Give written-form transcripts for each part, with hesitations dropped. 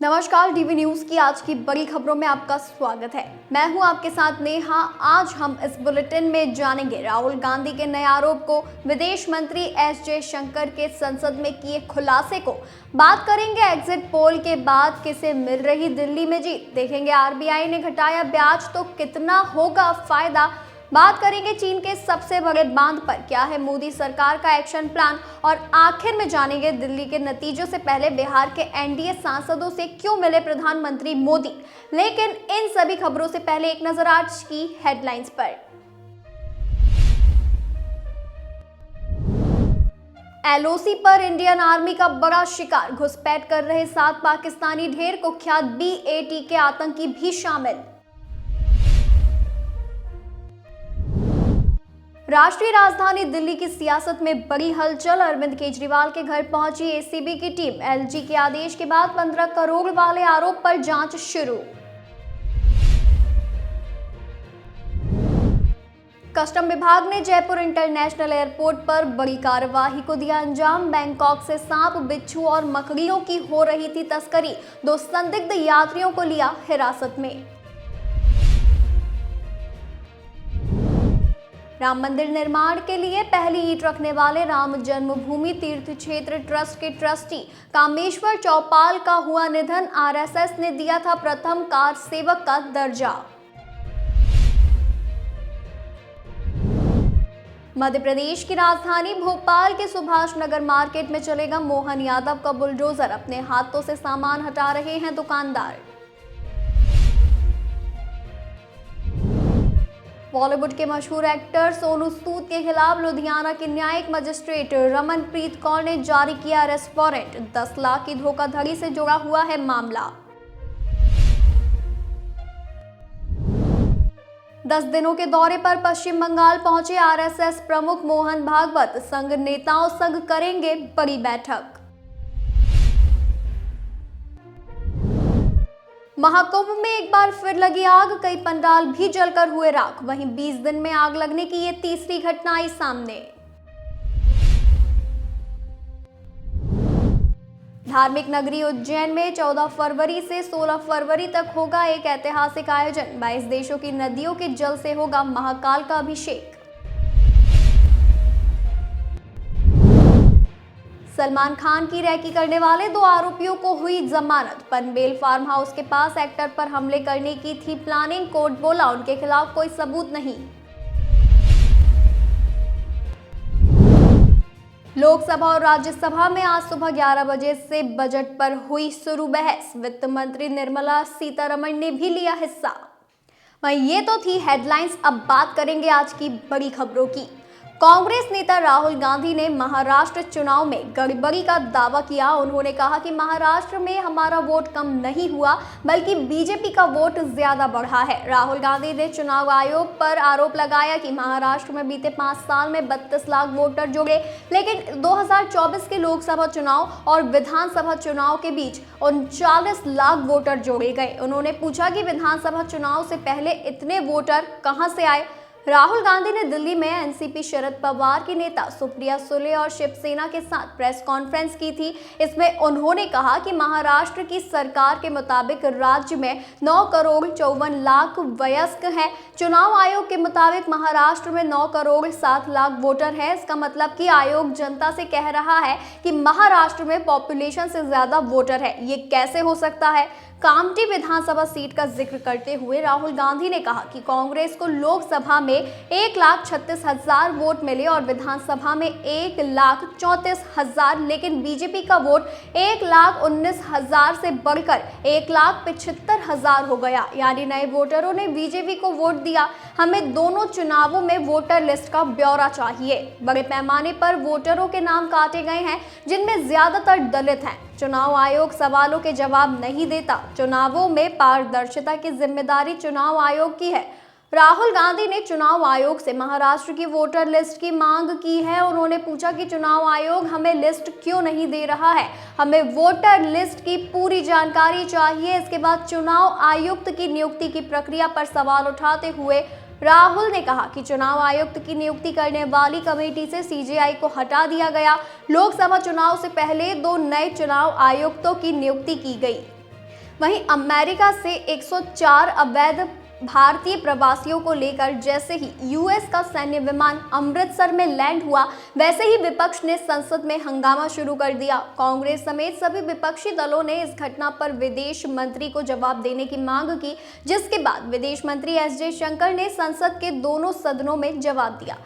नमस्कार, DV news की आज की बड़ी खबरों में आपका स्वागत है। मैं हूं आपके साथ नेहा। आज हम इस बुलेटिन में जानेंगे राहुल गांधी के नए आरोप को, विदेश मंत्री एस जयशंकर के संसद में किए खुलासे को, बात करेंगे एग्जिट पोल के बाद किसे मिल रही दिल्ली में जीत, देखेंगे आरबीआई ने घटाया ब्याज तो कितना होगा फायदा, बात करेंगे चीन के सबसे बड़े बांध पर क्या है मोदी सरकार का एक्शन प्लान, और आखिर में जानेंगे दिल्ली के नतीजों से पहले बिहार के एनडीए सांसदों से क्यों मिले प्रधानमंत्री मोदी। लेकिन इन सभी खबरों से पहले एक नजर आज की हेडलाइंस पर। एलओसी पर इंडियन आर्मी का बड़ा शिकार, घुसपैठ कर रहे 7 पाकिस्तानी ढेर कुख्यात BAT के आतंकी भी शामिल। राष्ट्रीय राजधानी दिल्ली की सियासत में बड़ी हलचल, अरविंद केजरीवाल के घर पहुंची एसीबी की टीम, एलजी के आदेश के बाद 15 करोड़ वाले आरोप पर जांच शुरू। कस्टम विभाग ने जयपुर इंटरनेशनल एयरपोर्ट पर बड़ी कार्यवाही को दिया अंजाम, बैंकॉक से सांप, बिच्छू और मकड़ियों की हो रही थी तस्करी, 2 संदिग्ध यात्रियों को लिया हिरासत में। राम मंदिर निर्माण के लिए पहली ईंट रखने वाले राम जन्मभूमि तीर्थ क्षेत्र ट्रस्ट के ट्रस्टी कामेश्वर चौपाल का हुआ निधन, आरएसएस ने दिया था प्रथम कार सेवक का दर्जा। मध्य प्रदेश की राजधानी भोपाल के सुभाष नगर मार्केट में चलेगा मोहन यादव का बुलडोजर, अपने हाथों से सामान हटा रहे हैं दुकानदार। बॉलीवुड के मशहूर एक्टर सोनू सूद के खिलाफ लुधियाना के न्यायिक मजिस्ट्रेट रमनप्रीत कौर ने जारी किया अरेस्ट वारंट, 10 लाख की धोखाधड़ी से जुड़ा हुआ है मामला। 10 दिनों के दौरे पर पश्चिम बंगाल पहुंचे आरएसएस प्रमुख मोहन भागवत, संघ नेताओं संग करेंगे बड़ी बैठक। महाकुंभ में एक बार फिर लगी आग, कई पंडाल भी जलकर हुए राख, वहीं 20 दिन में आग लगने की ये तीसरी घटना आई सामने। धार्मिक नगरी उज्जैन में 14 फरवरी से 16 फरवरी तक होगा एक ऐतिहासिक आयोजन, 22 देशों की नदियों के जल से होगा महाकाल का अभिषेक। सलमान खान की रैकी करने वाले 2 आरोपियों को हुई जमानत, पनवेल फार्म हाउस के पास एक्टर पर हमले करने की थी प्लानिंग, कोर्ट बोला उनके खिलाफ कोई सबूत नहीं। लोकसभा और राज्यसभा में आज सुबह 11 बजे से बजट पर हुई शुरू बहस, वित्त मंत्री निर्मला सीतारमण ने भी लिया हिस्सा। वहीं ये तो थी हेडलाइंस, अब बात करेंगे आज की बड़ी खबरों की। कांग्रेस नेता राहुल गांधी ने महाराष्ट्र चुनाव में गड़बड़ी का दावा किया। उन्होंने कहा कि महाराष्ट्र में हमारा वोट कम नहीं हुआ बल्कि बीजेपी का वोट ज्यादा बढ़ा है। राहुल गांधी ने चुनाव आयोग पर आरोप लगाया कि महाराष्ट्र में बीते 5 साल में 32 लाख वोटर जुड़े, लेकिन 2024 के लोकसभा चुनाव और विधानसभा चुनाव के बीच 39 लाख वोटर जोड़े गए। उन्होंने पूछा कि विधानसभा चुनाव से पहले इतने वोटर कहां से आए। राहुल गांधी ने दिल्ली में एनसीपी शरद पवार की नेता सुप्रिया सुले और शिवसेना के साथ प्रेस कॉन्फ्रेंस की थी। इसमें उन्होंने कहा कि महाराष्ट्र की सरकार के मुताबिक राज्य में 9 करोड़ 54 लाख वयस्क हैं। चुनाव आयोग के मुताबिक महाराष्ट्र में 9 करोड़ 7 लाख वोटर हैं। इसका मतलब कि आयोग जनता से कह रहा है कि महाराष्ट्र में पॉपुलेशन से ज्यादा वोटर है। ये कैसे हो सकता है? कामठी विधानसभा सीट का जिक्र करते हुए राहुल गांधी ने कहा कि कांग्रेस को लोकसभा में 1,36,000 वोट मिले और विधानसभा में 1,34,000, लेकिन बीजेपी का वोट 1,19,000 से बढ़कर 1,75,000 हो गया। यानी नए वोटरों ने बीजेपी को वोट दिया। हमें दोनों चुनावों में वोटर लिस्ट का ब्यौरा चाहिए। बड़े पैमाने पर वोटरों के नाम काटे गए हैं जिनमें ज्यादातर दलित हैं। चुनाव आयोग सवालों के जवाब नहीं देता। चुनावों में पारदर्शिता की जिम्मेदारी चुनाव आयोग की है। राहुल गांधी ने चुनाव आयोग से महाराष्ट्र की वोटर लिस्ट की मांग की है। उन्होंने पूछा कि चुनाव आयोग हमें लिस्ट क्यों नहीं दे रहा है, हमें वोटर लिस्ट की पूरी जानकारी चाहिए। इसके बाद चुनाव आयुक्त की नियुक्ति की प्रक्रिया पर सवाल उठाते हुए राहुल ने कहा कि चुनाव आयुक्त की नियुक्ति करने वाली कमेटी से सीजेआई को हटा दिया गया। लोकसभा चुनाव से पहले 2 नए चुनाव आयुक्तों की नियुक्ति की गई। वहीं अमेरिका से 104 अवैध भारतीय प्रवासियों को लेकर जैसे ही यूएस का सैन्य विमान अमृतसर में लैंड हुआ, वैसे ही विपक्ष ने संसद में हंगामा शुरू कर दिया। कांग्रेस समेत सभी विपक्षी दलों ने इस घटना पर विदेश मंत्री को जवाब देने की मांग की, जिसके बाद विदेश मंत्री एस जयशंकर ने संसद के दोनों सदनों में जवाब दिया।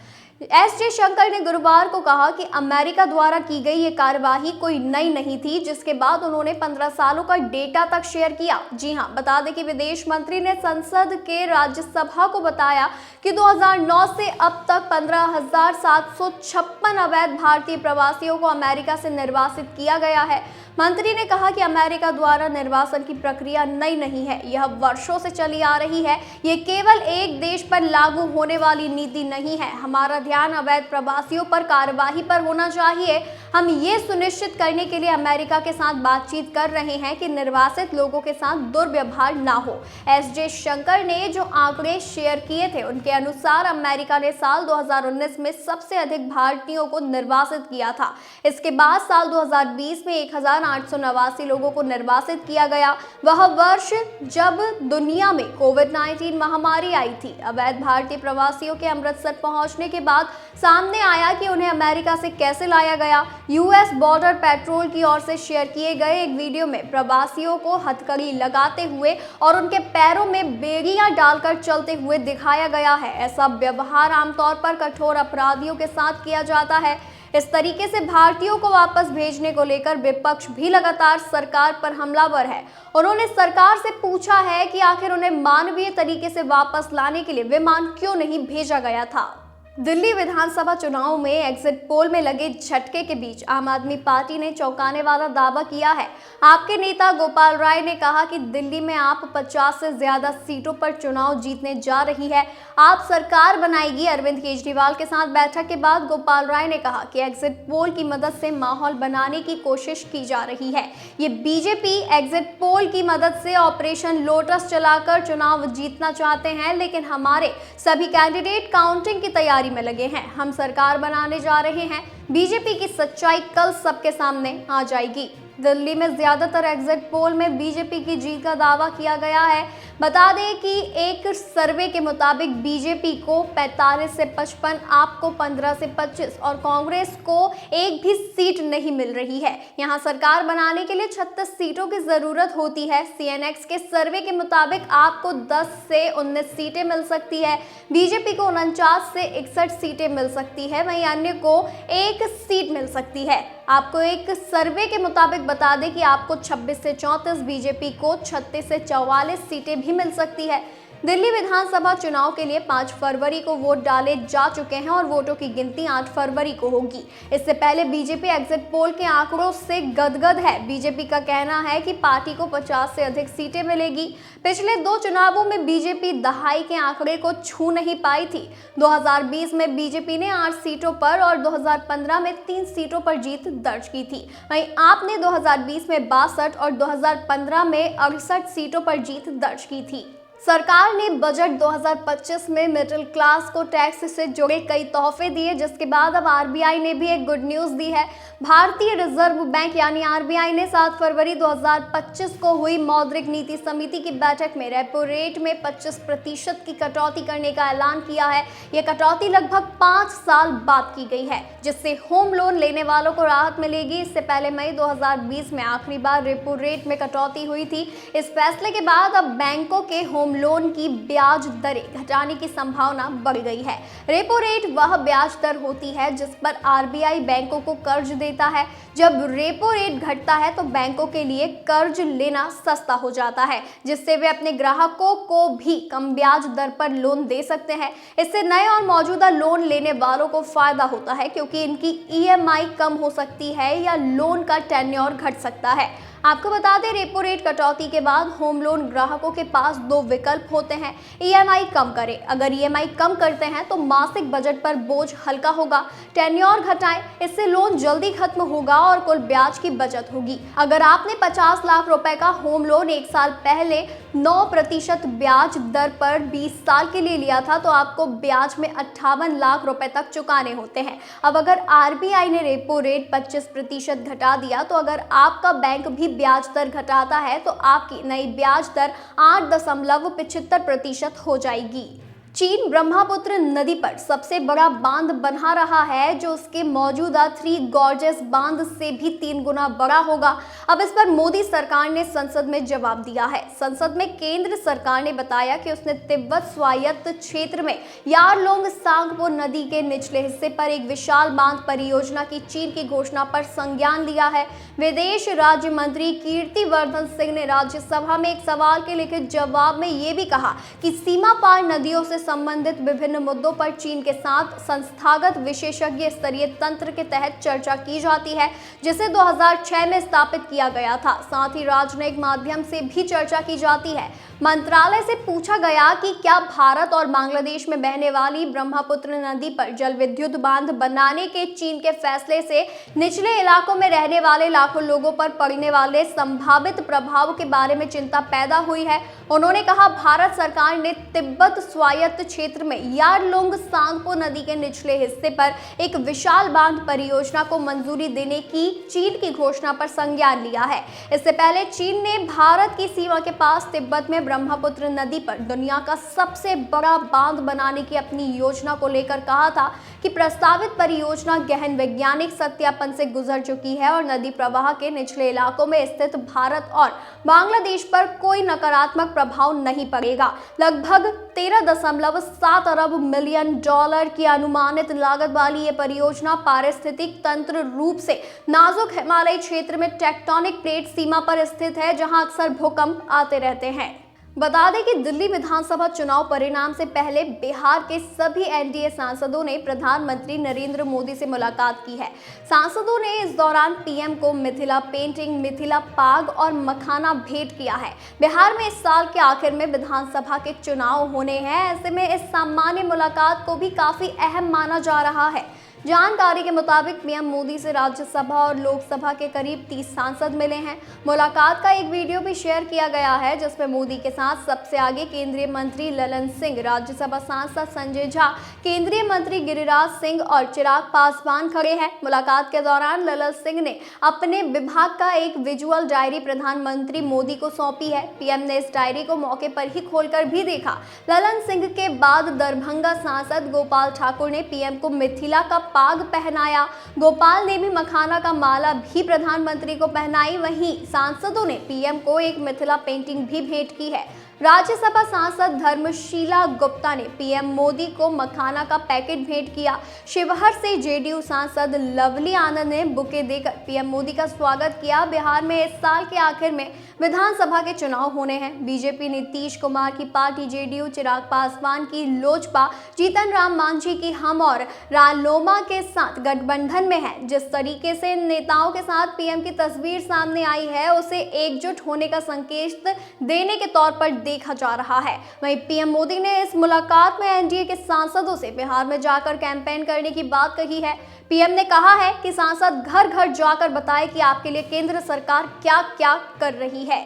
एस जयशंकर ने गुरुवार को कहा कि अमेरिका द्वारा की गई ये कार्यवाही कोई नई नहीं थी, जिसके बाद उन्होंने 15 सालों का डेटा तक शेयर किया। जी हां, बता दें कि विदेश मंत्री ने संसद के राज्यसभा को बताया कि 2009 से अब तक 15,756 अवैध भारतीय प्रवासियों को अमेरिका से निर्वासित किया गया है। मंत्री ने कहा कि अमेरिका द्वारा निर्वासन की प्रक्रिया नई नहीं है, यह वर्षों से चली आ रही है। ये केवल एक देश पर लागू होने वाली नीति नहीं है। हमारा ध्यान अवैध प्रवासियों पर कार्यवाही पर होना चाहिए। हम ये सुनिश्चित करने के लिए अमेरिका के साथ बातचीत कर रहे हैं कि निर्वासित लोगों के साथ दुर्व्यवहार ना हो। एस जयशंकर ने जो आंकड़े शेयर किए थे, उनके अनुसार अमेरिका ने साल 2019 में सबसे अधिक भारतीयों को निर्वासित किया था। इसके बाद साल 2020 में 1,889 लोगों को निर्वासित किया गया। वह वर्ष जब दुनिया में कोविड-19 महामारी आई थी। अवैध भारतीय प्रवासियों के अमृतसर पहुंचने के बाद सामने आया कि उन्हें अमेरिका से कैसे लाया गया। यूएस बॉर्डर पेट्रोल की ओर से शेयर किए गए एक वीडियो में प्रवासियों को हथकड़ी लगाते हुए और उनके पैरों में बेड़ियां डालकर चलते हुए दिखाया गया है। ऐसा व्यवहार आमतौर पर कठोर अपराधियों के साथ किया जाता है। इस तरीके से भारतीयों को वापस भेजने को लेकर विपक्ष भी लगातार सरकार पर हमलावर है। उन्होंने सरकार से पूछा है कि आखिर उन्हें मानवीय तरीके से वापस लाने के लिए विमान क्यों नहीं भेजा गया था। दिल्ली विधानसभा चुनाव में एग्जिट पोल में लगे झटके के बीच आम आदमी पार्टी ने चौंकाने वाला दावा किया है। आपके नेता गोपाल राय ने कहा कि दिल्ली में आप 50 से ज्यादा सीटों पर चुनाव जीतने जा रही है, आप सरकार बनाएगी। अरविंद केजरीवाल के साथ बैठक के बाद गोपाल राय ने कहा कि एग्जिट पोल की मदद से माहौल बनाने की कोशिश की जा रही है। ये बीजेपी एग्जिट पोल की मदद से ऑपरेशन लोटस चलाकर चुनाव जीतना चाहते हैं, लेकिन हमारे सभी कैंडिडेट काउंटिंग की तैयारी में लगे हैं। हम सरकार बनाने जा रहे हैं। बीजेपी की सच्चाई कल सबके सामने आ जाएगी। दिल्ली में ज्यादातर एग्जिट पोल में बीजेपी की जीत का दावा किया गया है। बता दें कि एक सर्वे के मुताबिक बीजेपी को 45 से 55, आपको 15 से 25 और कांग्रेस को एक भी सीट नहीं मिल रही है। यहां सरकार बनाने के लिए 36 सीटों की जरूरत होती है। सीएनएक्स के सर्वे के मुताबिक आपको 10 से 19 सीटें मिल सकती है। बीजेपी को 49 से 61 सीटें मिल सकती है, वहीं अन्य को 1 सीट मिल सकती है। आपको एक सर्वे के मुताबिक बता दें कि आपको 26 से 34, बीजेपी को 36 से 44 सीटें भी मिल सकती है। दिल्ली विधानसभा चुनाव के लिए 5 फरवरी को वोट डाले जा चुके हैं और वोटों की गिनती 8 फरवरी को होगी। इससे पहले बीजेपी एग्जिट पोल के आंकड़ों से गदगद है। बीजेपी का कहना है कि पार्टी को 50 से अधिक सीटें मिलेगी। पिछले 2 चुनावों में बीजेपी दहाई के आंकड़े को छू नहीं पाई थी। 2020 में बीजेपी ने 8 सीटों पर और 2015 में 3 सीटों पर जीत दर्ज की थी। वहीं आपने 2020 में 62 और 2015 में 68 सीटों पर जीत दर्ज की थी। सरकार ने बजट 2025 में मिडिल क्लास को टैक्स से जुड़े कई तोहफे दिए, जिसके बाद अब आरबीआई ने भी एक गुड न्यूज दी है। भारतीय रिजर्व बैंक यानी आरबीआई ने 7 फरवरी 2025 को हुई मौद्रिक नीति समिति की बैठक में रेपो रेट में 25% की कटौती करने का ऐलान किया है। यह कटौती लगभग 5 साल बाद की गई है, जिससे होम लोन लेने वालों को राहत मिलेगी। इससे पहले मई 2020 में आखिरी बार रेपो रेट में कटौती हुई थी। इस फैसले के बाद अब बैंकों के होम लोन की ब्याज दरें घटाने की संभावना बढ़ गई है। रेपो रेट वह ब्याज दर होती है जिस पर आरबीआई बैंकों को कर्ज देता है। जब रेपो रेट घटता है तो बैंकों के लिए कर्ज लेना सस्ता हो जाता है, जिससे वे अपने ग्राहकों को भी कम ब्याज दर पर लोन दे सकते हैं। इससे नए और मौजूदा लोन लेने वालों को फायदा होता है, क्योंकि इनकी ईएमआई कम हो सकती है या लोन का टेन्योर घट सकता है। आपको बता दें, रेपो रेट कटौती के बाद होम लोन ग्राहकों के पास 2 विकल्प होते हैं। ईएमआई कम करें। अगर ईएमआई कम करते हैं तो मासिक बजट पर बोझ हल्का होगा। टेन्योर घटाएं, इससे लोन जल्दी खत्म होगा और कुल ब्याज की बचत होगी। अगर आपने 50 लाख रुपए का होम लोन 1 साल पहले 9% ब्याज दर पर 20 साल के लिए लिया था, तो आपको ब्याज में 58 लाख रुपए तक चुकाने होते हैं। अब अगर आरबीआई ने रेपो रेट 25% घटा दिया, तो अगर आपका बैंक भी ब्याज दर घटाता है तो आपकी नई ब्याज दर 8.75% हो जाएगी। चीन ब्रह्मपुत्र नदी पर सबसे बड़ा बांध बना रहा है जो उसके मौजूदा थ्री गॉर्जेस बांध से भी 3 गुना बड़ा होगा। अब इस पर मोदी सरकार ने संसद में जवाब दिया है। संसद में केंद्र सरकार ने बताया कि उसने तिब्बत स्वायत्त क्षेत्र में यारलोंग सांगपो नदी के निचले हिस्से पर एक विशाल बांध परियोजना की चीन की घोषणा पर संज्ञान लिया है। विदेश राज्य मंत्री कीर्तिवर्धन सिंह ने राज्यसभा में एक सवाल के लिखित जवाब में ये भी कहा कि सीमा पार नदियों से संबंधित विभिन्न मुद्दों पर चीन के साथ संस्थागत विशेषज्ञ स्तरीय तंत्र के तहत चर्चा की जाती है, जिसे 2006 में स्थापित किया गया था। साथ ही राजनयिक माध्यम से भी चर्चा की जाती है। मंत्रालय से पूछा गया कि क्या भारत और बांग्लादेश में बहने वाली ब्रह्मपुत्र नदी पर जल विद्युत बांध बनाने के चीन के फैसले से निचले इलाकों में रहने वाले लाखों लोगों पर पड़ने वाले संभावित प्रभाव के बारे में चिंता पैदा हुई है। उन्होंने कहा, भारत सरकार ने तिब्बत स्वायत्त क्षेत्र में यारलोंग सांगपो नदी के निचले हिस्से पर एक विशाल बांध परियोजना को मंजूरी देने की चीन की घोषणा पर संज्ञान लिया है। इससे पहले चीन ने भारत की सीमा के पास तिब्बत में ब्रह्मपुत्र नदी पर दुनिया का सबसे बड़ा बांध बनाने की अपनी योजना को लेकर कहा था कि प्रस्तावित परियोजना गहन वैज्ञानिक सत्यापन से गुजर चुकी है और नदी प्रवाह के निचले इलाकों में स्थित भारत और बांग्लादेश पर कोई नकारात्मक प्रभाव नहीं पड़ेगा। लगभग 13.7 अरब मिलियन डॉलर की अनुमानित लागत वाली ये परियोजना पारिस्थितिक तंत्र रूप से नाजुक हिमालयी क्षेत्र में टेक्टोनिक प्लेट सीमा पर स्थित है, जहां अक्सर भूकंप आते रहते हैं। बता दें कि दिल्ली विधानसभा चुनाव परिणाम से पहले बिहार के सभी एनडीए सांसदों ने प्रधानमंत्री नरेंद्र मोदी से मुलाकात की है। सांसदों ने इस दौरान पीएम को मिथिला पेंटिंग, मिथिला पाग और मखाना भेंट किया है। बिहार में इस साल के आखिर में विधानसभा के चुनाव होने हैं, ऐसे में इस सामान्य मुलाकात को भी काफी अहम माना जा रहा है। जानकारी के मुताबिक पीएम मोदी से राज्यसभा और लोकसभा के करीब 30 सांसद मिले हैं। मुलाकात का एक वीडियो भी शेयर किया गया है जिसमें मोदी के साथ सबसे आगे केंद्रीय मंत्री ललन सिंह, राज्यसभा सांसद संजय झा, केंद्रीय मंत्री गिरिराज सिंह और चिराग पासवान खड़े हैं। मुलाकात के दौरान ललन सिंह ने अपने विभाग का एक विजुअल डायरी प्रधानमंत्री मोदी को सौंपी है। पीएम ने इस डायरी को मौके पर ही खोलकर भी देखा। ललन सिंह के बाद दरभंगा सांसद गोपाल ठाकुर ने पीएम को मिथिला का पाग पहनाया। गोपाल ने भी मखाना का माला भी प्रधानमंत्री को पहनाई। वहीं सांसदों ने पीएम को एक मिथिला पेंटिंग भी भेंट की है। राज्यसभा सांसद धर्मशीला गुप्ता ने पीएम मोदी को मखाना का पैकेट भेंट किया। शिवहर से जेडीयू सांसद लवली आनंद ने बुके देकर पीएम मोदी का स्वागत किया। बिहार में इस साल के आखिर में विधानसभा के चुनाव होने हैं। बीजेपी नीतीश कुमार की पार्टी जेडीयू, चिराग पासवान की लोजपा, जीतन राम मांझी की हम और रालोमा के साथ गठबंधन में है। जिस तरीके से इन नेताओं के साथ पीएम की तस्वीर सामने आई है उसे एकजुट होने का संकेत देने के तौर पर देखा जा रहा है। वहीं पीएम मोदी ने इस मुलाकात में एनडीए के सांसदों से बिहार में जाकर कैंपेन करने की बात कही है। पीएम ने कहा है कि सांसद घर घर जाकर बताएं कि आपके लिए केंद्र सरकार क्या क्या कर रही है।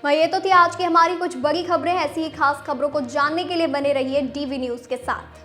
वहीं ये तो थी आज की हमारी कुछ बड़ी खबरें। ऐसी ही खास खबरों को जानने के लिए बने रहिए डीवी न्यूज के साथ।